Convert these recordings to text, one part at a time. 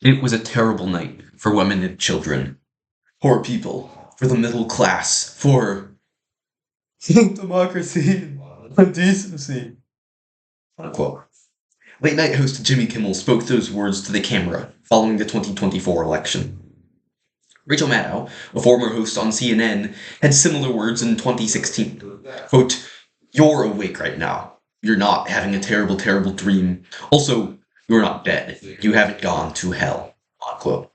It was a terrible night for women and children. Poor people, for the middle class, for democracy and decency. Unquote. Late night host Jimmy Kimmel spoke those words to the camera following the 2024 election. Rachel Maddow, a former host on CNN, had similar words in 2016. Quote, "You're awake right now. You're not having a terrible, terrible dream. Also, you're not dead. You haven't gone to hell." Unquote.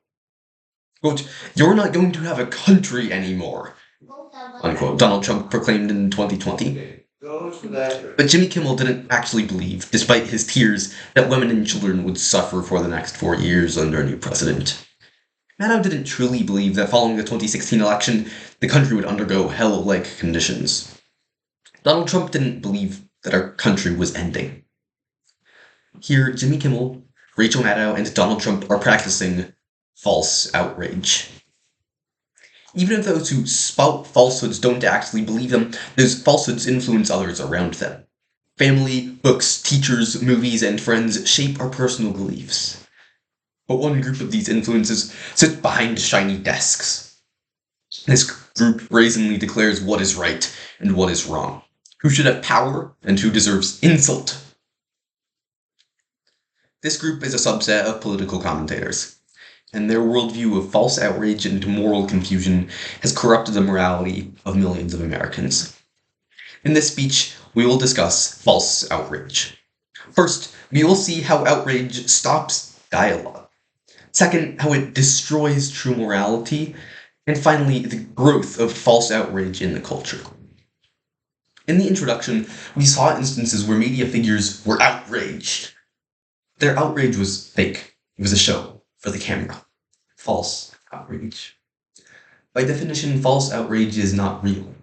Quote, "You're not going to have a country anymore," unquote, Donald Trump proclaimed in 2020. But Jimmy Kimmel didn't actually believe, despite his tears, that women and children would suffer for the next 4 years under a new president. Maddow didn't truly believe that following the 2016 election, the country would undergo hell-like conditions. Donald Trump didn't believe that our country was ending. Here, Jimmy Kimmel, Rachel Maddow, and Donald Trump are practicing false outrage. Even if those who spout falsehoods don't actually believe them, those falsehoods influence others around them. Family, books, teachers, movies, and friends shape our personal beliefs. But one group of these influences sits behind shiny desks. This group brazenly declares what is right and what is wrong, who should have power and who deserves insult. This group is a subset of political commentators, and their worldview of false outrage and moral confusion has corrupted the morality of millions of Americans. In this speech, we will discuss false outrage. First, we will see how outrage stops dialogue. Second, how it destroys true morality. And finally, the growth of false outrage in the culture. In the introduction, we saw instances where media figures were outraged. Their outrage was fake. It was a show for the camera. False outrage. By definition, false outrage is not real.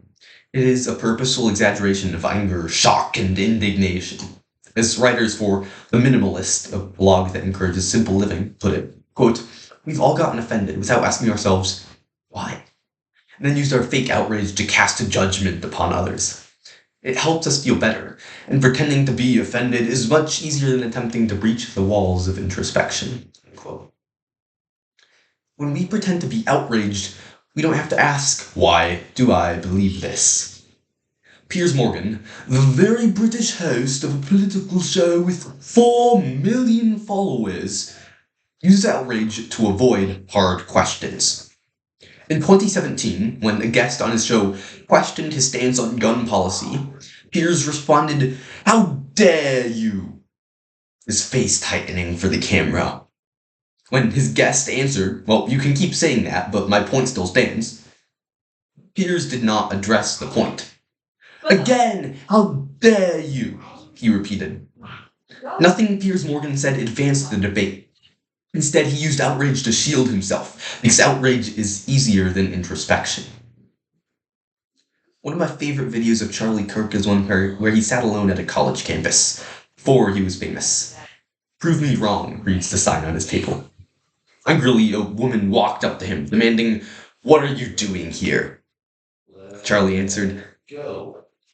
It is a purposeful exaggeration of anger, shock, and indignation. As writers for The Minimalist, a blog that encourages simple living, put it, quote, "We've all gotten offended without asking ourselves, why? And then used our fake outrage to cast a judgment upon others. It helps us feel better, and pretending to be offended is much easier than attempting to breach the walls of introspection." Unquote. When we pretend to be outraged, we don't have to ask, why do I believe this? Piers Morgan, the very British host of a political show with 4 million followers, uses outrage to avoid hard questions. In 2017, when a guest on his show questioned his stance on gun policy, Piers responded, "How dare you?" his face tightening for the camera. When his guest answered, "Well, you can keep saying that, but my point still stands," Piers did not address the point. "Again, how dare you?" he repeated. Nothing Piers Morgan said advanced the debate. Instead, he used outrage to shield himself, because outrage is easier than introspection. One of my favorite videos of Charlie Kirk is one where he sat alone at a college campus, before he was famous. "Prove me wrong," reads the sign on his table. Angrily, a woman walked up to him, demanding, "What are you doing here?" Charlie answered,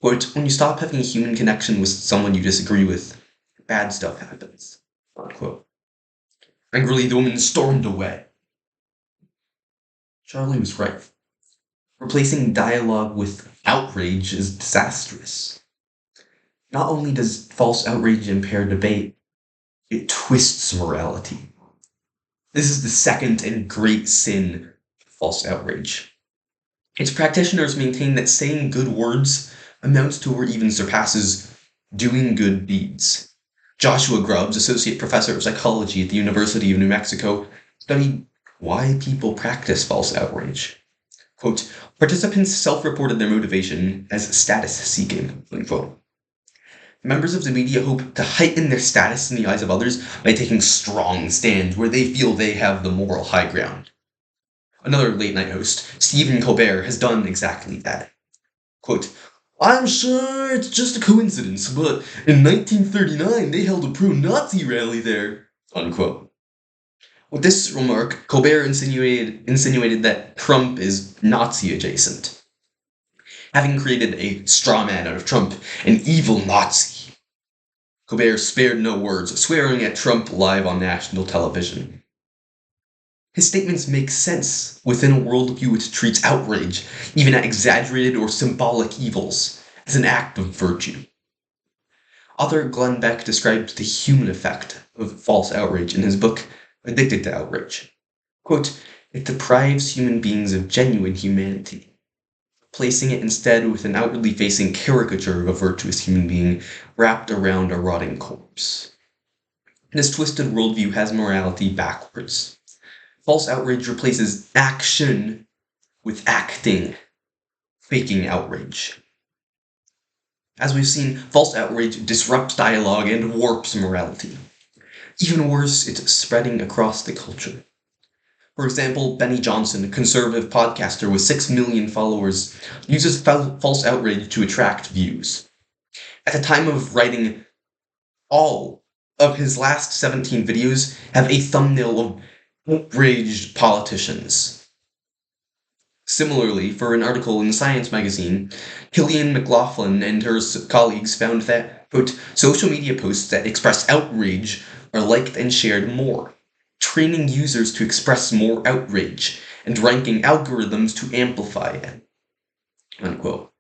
quote, "When you stop having a human connection with someone you disagree with, bad stuff happens." Unquote. Angrily, the woman stormed away. Charlie was right. Replacing dialogue with outrage is disastrous. Not only does false outrage impair debate, it twists morality. This is the second and great sin of false outrage. Its practitioners maintain that saying good words amounts to or even surpasses doing good deeds. Joshua Grubbs, associate professor of psychology at the University of New Mexico, studied why people practice false outrage. Quote, "Participants self-reported their motivation as status seeking," unquote. Members of the media hope to heighten their status in the eyes of others by taking strong stands where they feel they have the moral high ground. Another late-night host, Stephen Colbert, has done exactly that. Quote, "I'm sure it's just a coincidence, but in 1939 they held a pro-Nazi rally there," unquote. With this remark, Colbert insinuated that Trump is Nazi-adjacent, having created a straw man out of Trump, an evil Nazi. Colbert spared no words, swearing at Trump live on national television. His statements make sense within a worldview which treats outrage, even at exaggerated or symbolic evils, as an act of virtue. Author Glenn Beck describes the human effect of false outrage in his book, Addicted to Outrage. Quote, "It deprives human beings of genuine humanity, placing it instead with an outwardly facing caricature of a virtuous human being wrapped around a rotting corpse." This twisted worldview has morality backwards. False outrage replaces action with acting, faking outrage. As we've seen, false outrage disrupts dialogue and warps morality. Even worse, it's spreading across the culture. For example, Benny Johnson, a conservative podcaster with 6 million followers, uses false outrage to attract views. At the time of writing, all of his last 17 videos have a thumbnail of outraged politicians. Similarly, for an article in Science magazine, Killian McLaughlin and her colleagues found that, quote, "social media posts that express outrage are liked and shared more, training users to express more outrage and ranking algorithms to amplify it," unquote.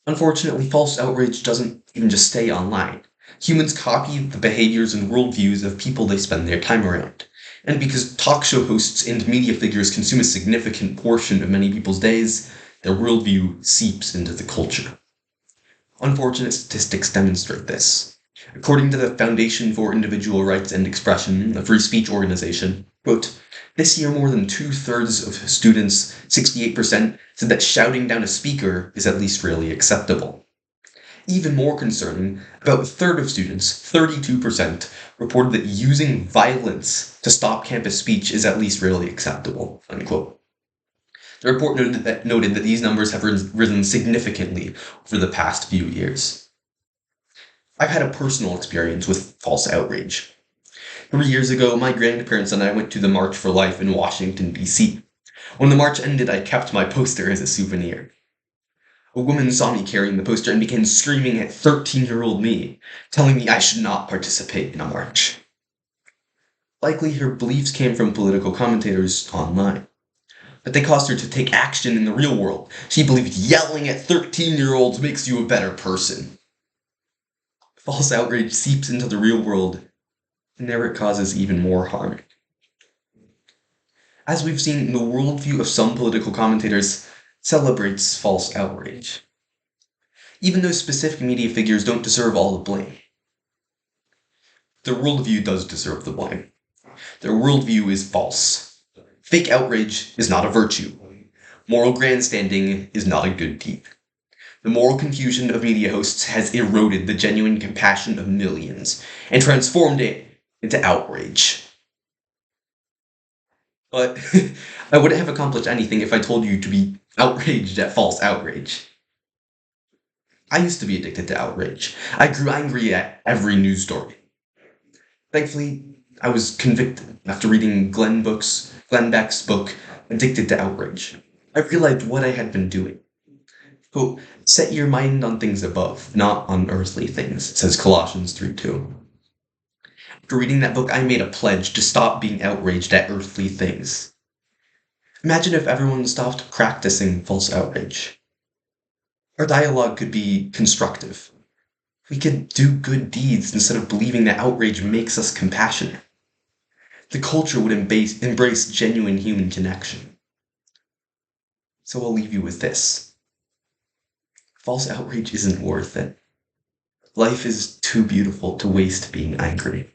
Unfortunately, false outrage doesn't even just stay online. Humans copy the behaviors and worldviews of people they spend their time around. And because talk show hosts and media figures consume a significant portion of many people's days, their worldview seeps into the culture. Unfortunate statistics demonstrate this. According to the Foundation for Individual Rights and Expression, a free speech organization, quote, "This year more than 2/3 of students, 68%, said that shouting down a speaker is at least really acceptable." Even more concerning, about a third of students, 32%, reported that using violence to stop campus speech is at least rarely acceptable, unquote. The report noted that these numbers have risen significantly over the past few years. I've had a personal experience with false outrage. 3 years ago, my grandparents and I went to the March for Life in Washington, D.C. When the march ended, I kept my poster as a souvenir. A woman saw me carrying the poster and began screaming at 13-year-old me, telling me I should not participate in a march. Likely her beliefs came from political commentators online, but they caused her to take action in the real world. She believed yelling at 13-year-olds makes you a better person. False outrage seeps into the real world, and there it causes even more harm. As we've seen, the worldview of some political commentators celebrates false outrage, even though specific media figures don't deserve all the blame. Their worldview does deserve the blame. Their worldview is false. Fake outrage is not a virtue. Moral grandstanding is not a good deed. The moral confusion of media hosts has eroded the genuine compassion of millions and transformed it into outrage. But I wouldn't have accomplished anything if I told you to be outraged at false outrage. I used to be addicted to outrage. I grew angry at every news story. Thankfully, I was convicted after reading Glenn Beck's book, Addicted to Outrage. I realized what I had been doing. Quote, "Set your mind on things above, not on earthly things," says Colossians 3:2. After reading that book, I made a pledge to stop being outraged at earthly things. Imagine if everyone stopped practicing false outrage. Our dialogue could be constructive. We could do good deeds instead of believing that outrage makes us compassionate. The culture would embrace genuine human connection. So I'll leave you with this. False outrage isn't worth it. Life is too beautiful to waste being angry.